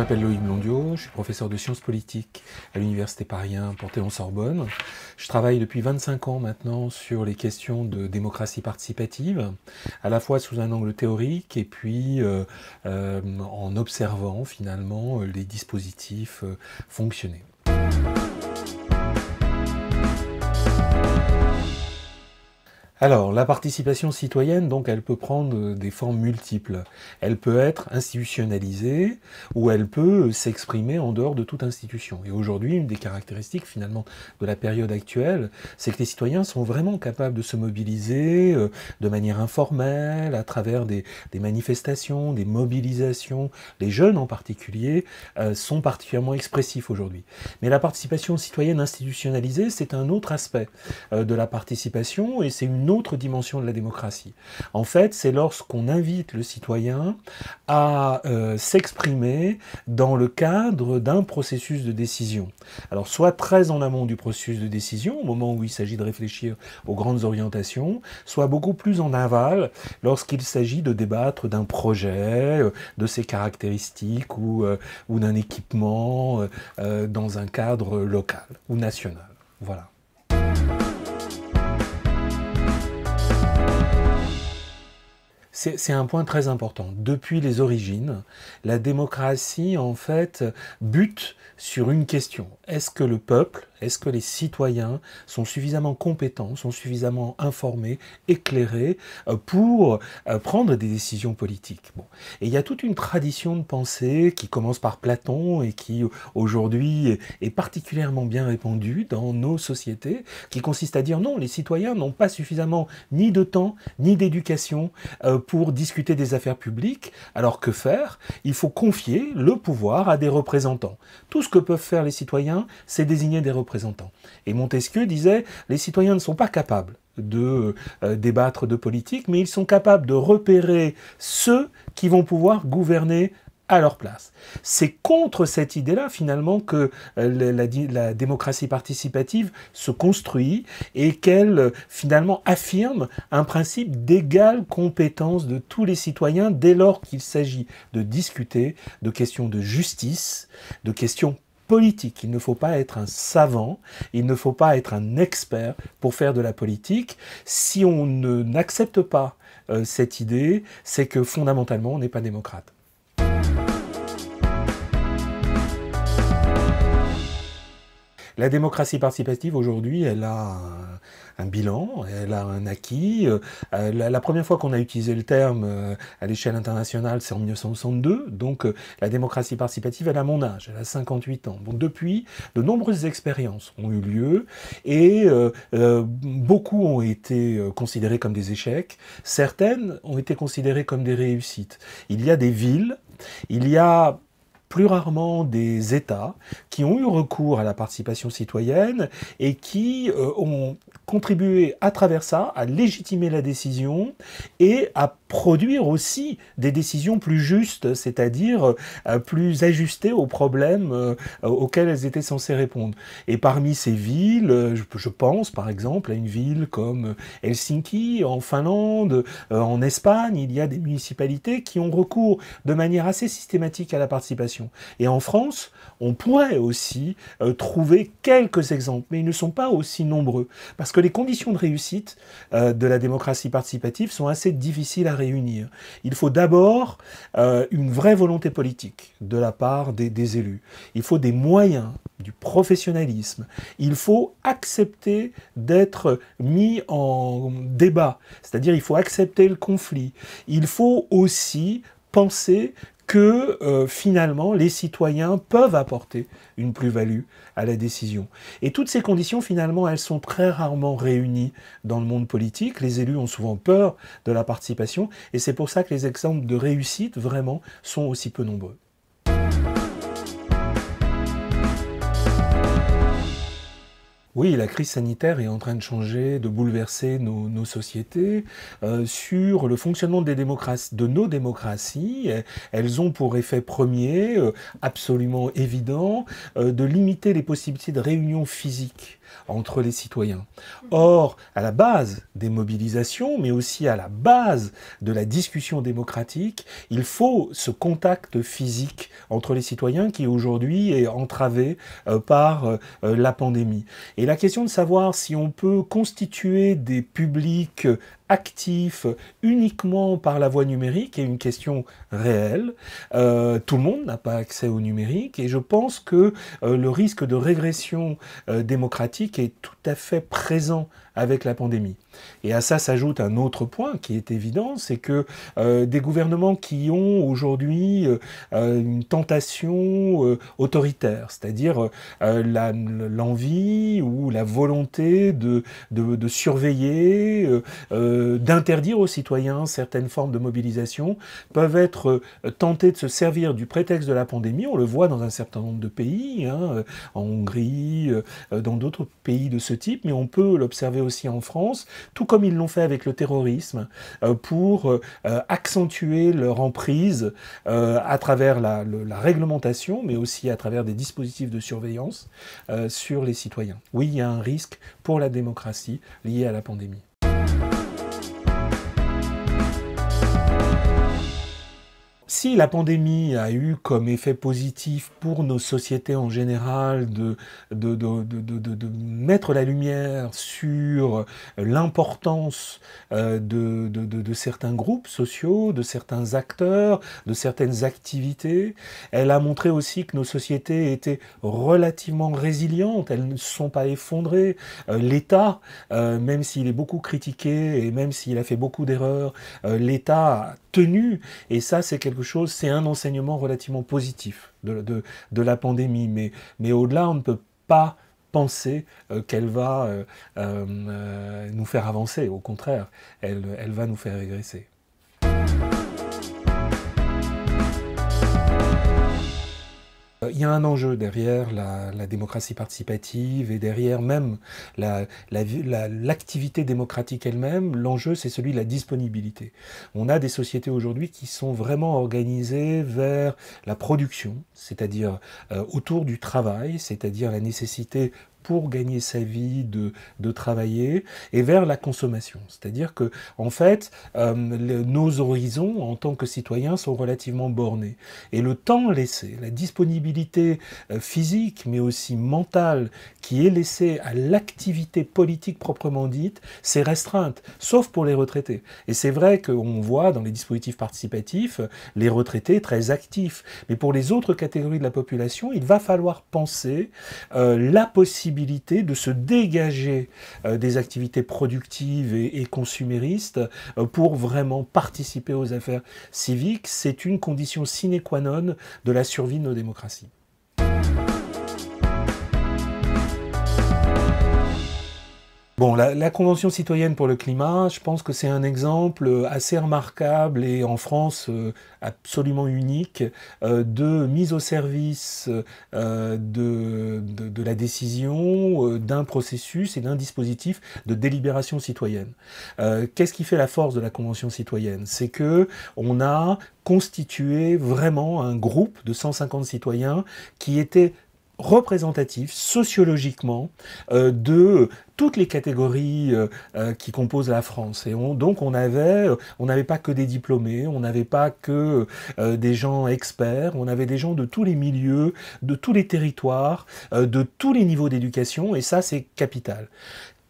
m'appelle Loïc Blondiot, je suis professeur de sciences politiques à l'Université Paris 1 Panthéon-Sorbonne. Je travaille depuis 25 ans maintenant sur les questions de démocratie participative, à la fois sous un angle théorique et puis en observant finalement les dispositifs fonctionner. Alors, la participation citoyenne, donc, elle peut prendre des formes multiples. Elle peut être institutionnalisée ou elle peut s'exprimer en dehors de toute institution. Et aujourd'hui, une des caractéristiques, finalement, de la période actuelle, c'est que les citoyens sont vraiment capables de se mobiliser de manière informelle, à travers des manifestations, des mobilisations. Les jeunes, en particulier, sont particulièrement expressifs aujourd'hui. Mais la participation citoyenne institutionnalisée, c'est un autre aspect de la participation et c'est une autre dimension de la démocratie. En fait, c'est lorsqu'on invite le citoyen à s'exprimer dans le cadre d'un processus de décision. Alors, soit très en amont du processus de décision, au moment où il s'agit de réfléchir aux grandes orientations, soit beaucoup plus en aval, lorsqu'il s'agit de débattre d'un projet, de ses caractéristiques ou d'un équipement dans un cadre local ou national. Voilà. C'est un point très important. Depuis les origines, la démocratie, en fait, bute sur une question. Est-ce que le peuple, est-ce que les citoyens sont suffisamment compétents, sont suffisamment informés, éclairés pour prendre des décisions politiques? Bon. Et il y a toute une tradition de pensée qui commence par Platon et qui, aujourd'hui, est particulièrement bien répandue dans nos sociétés, qui consiste à dire non, les citoyens n'ont pas suffisamment ni de temps, ni d'éducation pour discuter des affaires publiques. Alors que faire? Il faut confier le pouvoir à des représentants. Tout ce que peuvent faire les citoyens, c'est désigner des représentants. Et Montesquieu disait, les citoyens ne sont pas capables de débattre de politique, mais ils sont capables de repérer ceux qui vont pouvoir gouverner à leur place. C'est contre cette idée-là, finalement, que la démocratie participative se construit et qu'elle, finalement, affirme un principe d'égale compétence de tous les citoyens dès lors qu'il s'agit de discuter de questions de justice, de questions politique. Il ne faut pas être un savant, il ne faut pas être un expert pour faire de la politique. Si on n'accepte pas cette idée, c'est que fondamentalement, on n'est pas démocrate. La démocratie participative, aujourd'hui, elle a un bilan, elle a un acquis. La première fois qu'on a utilisé le terme à l'échelle internationale, c'est en 1962. Donc la démocratie participative, elle a mon âge, elle a 58 ans. Donc depuis, de nombreuses expériences ont eu lieu et beaucoup ont été considérées comme des échecs. Certaines ont été considérées comme des réussites. Il y a des villes, il y a plus rarement des États qui ont eu recours à la participation citoyenne et qui ont contribué à travers ça à légitimer la décision et à produire aussi des décisions plus justes, c'est-à-dire plus ajustées aux problèmes auxquels elles étaient censées répondre. Et parmi ces villes, je pense par exemple à une ville comme Helsinki en Finlande, en Espagne, il y a des municipalités qui ont recours de manière assez systématique à la participation. Et en France, on pourrait aussi trouver quelques exemples, mais ils ne sont pas aussi nombreux, parce que les conditions de réussite de la démocratie participative sont assez difficiles à réunir. Il faut d'abord une vraie volonté politique de la part des élus. Il faut des moyens, du professionnalisme. Il faut accepter d'être mis en débat, c'est-à-dire il faut accepter le conflit. Il faut aussi penser que finalement les citoyens peuvent apporter une plus-value à la décision. Et toutes ces conditions, finalement, elles sont très rarement réunies dans le monde politique. Les élus ont souvent peur de la participation et c'est pour ça que les exemples de réussite, vraiment, sont aussi peu nombreux. Oui, la crise sanitaire est en train de changer, de bouleverser nos sociétés. Sur le fonctionnement de nos démocraties, elles ont pour effet premier, absolument évident, de limiter les possibilités de réunion physique entre les citoyens. Or, à la base des mobilisations, mais aussi à la base de la discussion démocratique, il faut ce contact physique entre les citoyens qui aujourd'hui est entravé par la pandémie. Et la question de savoir si on peut constituer des publics actifs uniquement par la voie numérique est une question réelle. Tout le monde n'a pas accès au numérique et je pense que le risque de régression démocratique est tout à fait présent avec la pandémie. Et à ça s'ajoute un autre point qui est évident, c'est que des gouvernements qui ont aujourd'hui une tentation autoritaire, c'est-à-dire l'envie ou la volonté de surveiller, d'interdire aux citoyens certaines formes de mobilisation, peuvent être tentés de se servir du prétexte de la pandémie. On le voit dans un certain nombre de pays, hein, en Hongrie, dans d'autres pays de ce type, mais on peut l'observer aussi en France, tout comme ils l'ont fait avec le terrorisme, pour accentuer leur emprise à travers la réglementation, mais aussi à travers des dispositifs de surveillance sur les citoyens. Oui, il y a un risque pour la démocratie lié à la pandémie. Si la pandémie a eu comme effet positif pour nos sociétés en général de mettre la lumière sur l'importance de certains groupes sociaux, de certains acteurs, de certaines activités, elle a montré aussi que nos sociétés étaient relativement résilientes, elles ne se sont pas effondrées. L'État, même s'il est beaucoup critiqué et même s'il a fait beaucoup d'erreurs, l'État a tenu, et ça c'est quelque chose, c'est un enseignement relativement positif de la pandémie, mais au-delà on ne peut pas penser qu'elle va nous faire avancer, au contraire, elle va nous faire régresser. Il y a un enjeu derrière la démocratie participative et derrière même l'activité démocratique elle-même. L'enjeu, c'est celui de la disponibilité. On a des sociétés aujourd'hui qui sont vraiment organisées vers la production, c'est-à-dire autour du travail, c'est-à-dire la nécessité pour gagner sa vie de travailler, et vers la consommation. C'est-à-dire que, en fait, nos horizons en tant que citoyens sont relativement bornés. Et le temps laissé, la disponibilité physique, mais aussi mentale, qui est laissée à l'activité politique proprement dite, c'est restreinte, sauf pour les retraités. Et c'est vrai qu'on voit dans les dispositifs participatifs les retraités très actifs. Mais pour les autres catégories de la population, il va falloir penser la possibilité de se dégager des activités productives et consuméristes pour vraiment participer aux affaires civiques. C'est une condition sine qua non de la survie de nos démocraties. Bon, la Convention citoyenne pour le climat, je pense que c'est un exemple assez remarquable et en France absolument unique de mise au service de la décision, d'un processus et d'un dispositif de délibération citoyenne. Qu'est-ce qui fait la force de la Convention citoyenne? C'est que on a constitué vraiment un groupe de 150 citoyens qui étaient représentatif sociologiquement de toutes les catégories qui composent la France. Et donc on n'avait pas que des diplômés, on n'avait pas que des gens experts, on avait des gens de tous les milieux, de tous les territoires, de tous les niveaux d'éducation, et ça c'est capital.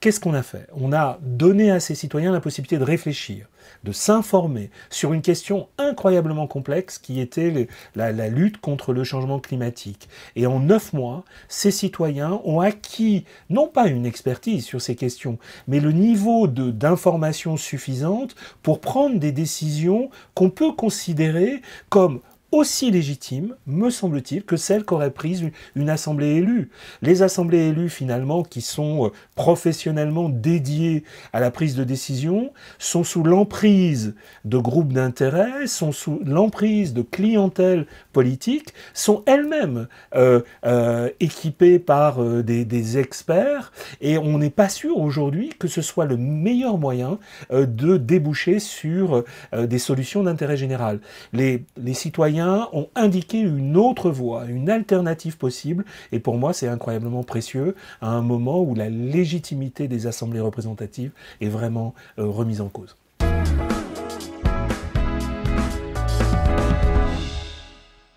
Qu'est-ce qu'on a fait? On a donné à ces citoyens la possibilité de réfléchir, de s'informer sur une question incroyablement complexe qui était la lutte contre le changement climatique. Et en 9 mois, ces citoyens ont acquis, non pas une expertise sur ces questions, mais le niveau d'information suffisante pour prendre des décisions qu'on peut considérer comme aussi légitime, me semble-t-il, que celle qu'aurait prise une assemblée élue. Les assemblées élues, finalement, qui sont professionnellement dédiées à la prise de décision, sont sous l'emprise de groupes d'intérêt, sont sous l'emprise de clientèle politique, sont elles-mêmes équipées par des experts, et on n'est pas sûr aujourd'hui que ce soit le meilleur moyen de déboucher sur des solutions d'intérêt général. Les citoyens citoyens ont indiqué une autre voie, une alternative possible, et pour moi c'est incroyablement précieux à un moment où la légitimité des assemblées représentatives est vraiment remise en cause.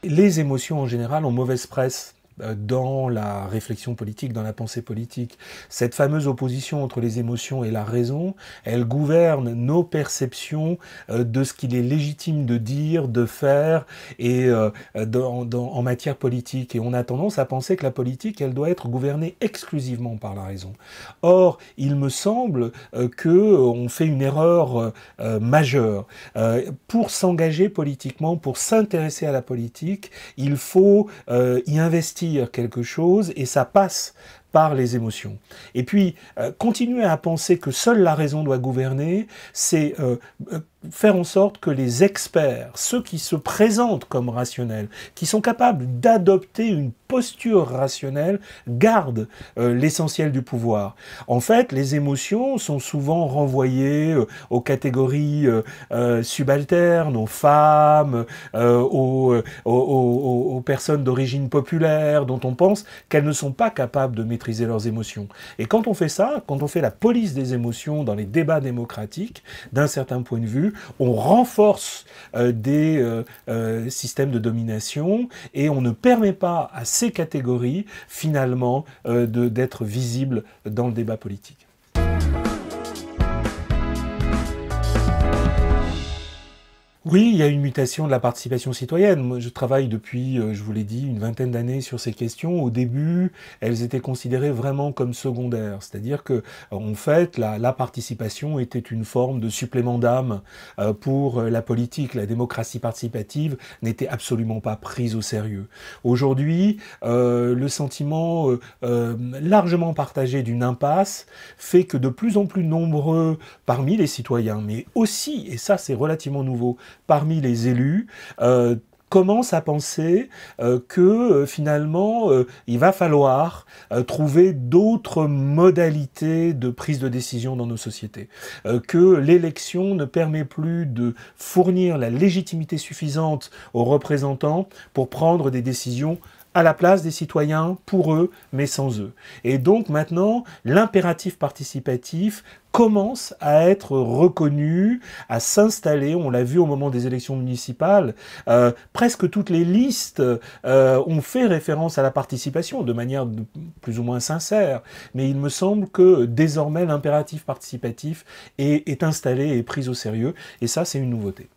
Les émotions en général ont mauvaise presse dans la réflexion politique, dans la pensée politique. Cette fameuse opposition entre les émotions et la raison, elle gouverne nos perceptions de ce qu'il est légitime de dire, de faire et en matière politique. Et on a tendance à penser que la politique, elle doit être gouvernée exclusivement par la raison. Or, il me semble qu'on fait une erreur majeure. Pour s'engager politiquement, pour s'intéresser à la politique, il faut y investir quelque chose et ça passe par les émotions. Et puis, continuer à penser que seule la raison doit gouverner, c'est faire en sorte que les experts, ceux qui se présentent comme rationnels, qui sont capables d'adopter une posture rationnelle, gardent l'essentiel du pouvoir. En fait, les émotions sont souvent renvoyées aux catégories subalternes, aux femmes, aux personnes d'origine populaire, dont on pense qu'elles ne sont pas capables de maîtriser leurs émotions. Et quand on fait ça, quand on fait la police des émotions dans les débats démocratiques, d'un certain point de vue, on renforce des systèmes de domination et on ne permet pas à ces catégories, finalement, d'être visibles dans le débat politique. Oui, il y a une mutation de la participation citoyenne. Moi, je travaille depuis, je vous l'ai dit, une vingtaine d'années sur ces questions. Au début, elles étaient considérées vraiment comme secondaires. C'est-à-dire que, en fait, la participation était une forme de supplément d'âme pour la politique. La démocratie participative n'était absolument pas prise au sérieux. Aujourd'hui, le sentiment largement partagé d'une impasse fait que de plus en plus nombreux parmi les citoyens, mais aussi, et ça c'est relativement nouveau, parmi les élus, commencent à penser que finalement il va falloir trouver d'autres modalités de prise de décision dans nos sociétés, que l'élection ne permet plus de fournir la légitimité suffisante aux représentants pour prendre des décisions à la place des citoyens, pour eux, mais sans eux. Et donc maintenant, l'impératif participatif commence à être reconnu, à s'installer. On l'a vu au moment des élections municipales. Presque toutes les listes ont fait référence à la participation de manière plus ou moins sincère. Mais il me semble que désormais l'impératif participatif est installé et pris au sérieux. Et ça, c'est une nouveauté.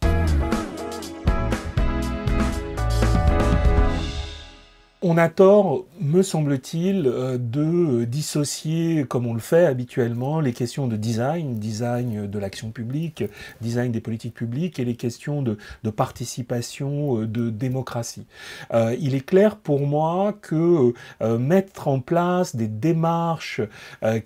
On a tort, me semble-t-il, de dissocier, comme on le fait habituellement, les questions de design de l'action publique, design des politiques publiques, et les questions de participation, de démocratie. Il est clair pour moi que mettre en place des démarches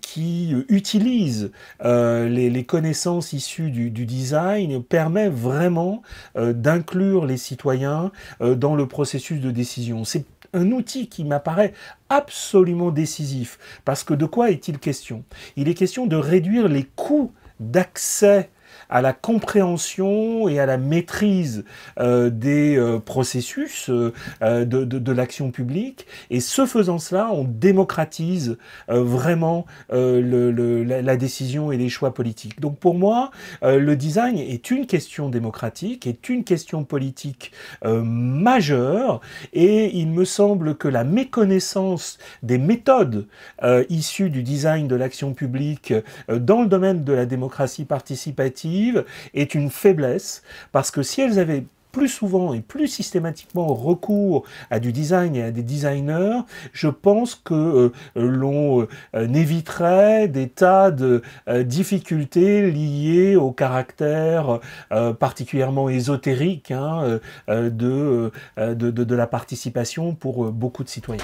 qui utilisent les connaissances issues du design permet vraiment d'inclure les citoyens dans le processus de décision. C'est un outil qui m'apparaît absolument décisif. Parce que de quoi est-il question? Il est question de réduire les coûts d'accès à la compréhension et à la maîtrise des processus de l'action publique. Et ce faisant cela, on démocratise vraiment la décision et les choix politiques. Donc pour moi, le design est une question démocratique, est une question politique majeure, et il me semble que la méconnaissance des méthodes issues du design de l'action publique dans le domaine de la démocratie participative est une faiblesse, parce que si elles avaient plus souvent et plus systématiquement recours à du design et à des designers, je pense que l'on éviterait des tas de difficultés liées au caractère particulièrement ésotérique de la participation pour beaucoup de citoyens.